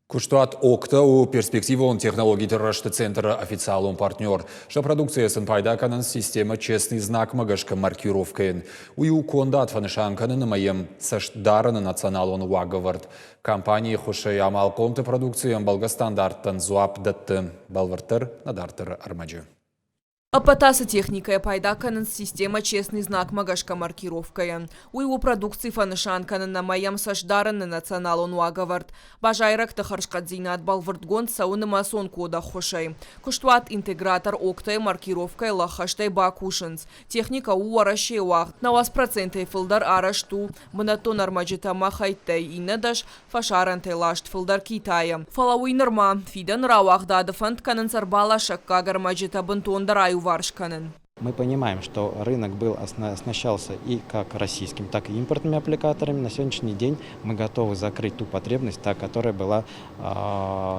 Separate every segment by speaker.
Speaker 1: Куштат Окта у перспективон технологий рашты центра официалун партнер. Ша продукциясын пайда канын система честный знак магашка маркировкаен. Ую кондат фанышанканын майым сашдараны националон уаговард. Компании хушай амал комты продукциям балгастандарттан зуап датты. Балвартыр надартыр армаджы.
Speaker 2: Апатасы техникая пайдаканын система честный знак магашка маркировкая. У его продукции фанышанканын на моем саждараны националон уаговард. Бажайрак тахаршкадзина от балвардгон сауны масон кода хошай. Куштуат интегратор октай маркировкой лахаштай бакушинс. Техника у арашей уагд. На вас проценты филдар арашту. Монотон армаджита махайтай и недаш фашарантай лашт филдар Китая. Фалауи норма. Фидан рауахда дефант канын сарбала шакка гармаджита бентон дараю варшканен.
Speaker 3: Мы понимаем, что рынок был оснащался и как российским, так и импортными аппликаторами. На сегодняшний день мы готовы закрыть ту потребность, которая была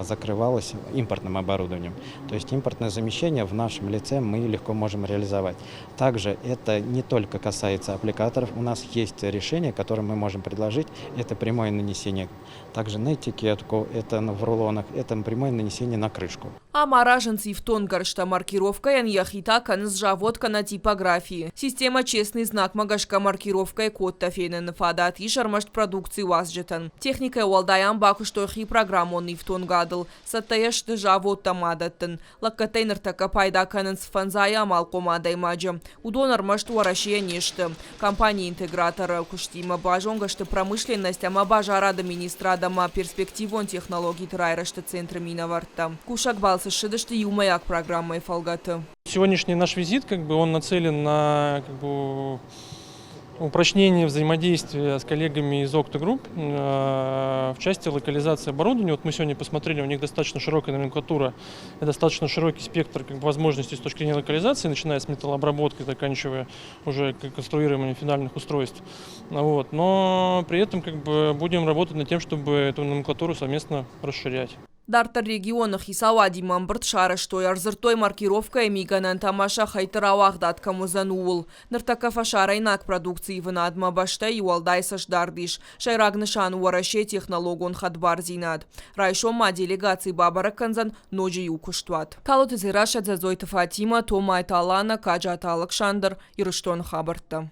Speaker 3: закрывалась импортным оборудованием. То есть импортное замещение в нашем лице мы легко можем реализовать. Также это не только касается аппликаторов. У нас есть решение, которое мы можем предложить. Это прямое нанесение также на этикетку, это в рулонах, это прямое нанесение на крышку.
Speaker 2: А мараженцы в тонгаршта маркировка яхита канзжаводка на типографии. Система честный знак магашка маркировка и код тафейнен фадат и шармашт продукции уазжетан. Техника уалдаям бакуштохи программонный в тонгадл. Саттаяш дежавод тамадаттан. Лаккатейнер така пайда каненс фанзая малкомадай маджа. Удонар машт уарашия нешты. Компания интегратора куштима бажонгашты промышленность ама бажара администрадама перспективон технологий трайрашты центра миноварта. Кушак балсы шидышты юмаяк программой фалгаты.
Speaker 4: Сегодняшний наш визит, он нацелен на упрочнение взаимодействия с коллегами из Okta Group в части локализации оборудования. Вот мы сегодня посмотрели, у них достаточно широкая номенклатура, и достаточно широкий спектр возможностей с точки зрения локализации, начиная с металлообработки, заканчивая уже конструированием финальных устройств. Вот. Но при этом будем работать над тем, чтобы эту номенклатуру совместно расширять.
Speaker 2: Дартар регионах и савади мамбрт шара, что ярзыртой маркировка и миганан тамаша хайтаравах дат кому занул. Нартака фашара инак продукции вынадма башта и уалдайсаш дардиш. Шайрагнышан уараше технологон хадбарзинад. Райшома делегации бабара канзан ножи юкуштват. Калот из Ираша дзазойта Фатима, Тома Айталана, Каджата Алакшандр и Руштон Хабарта.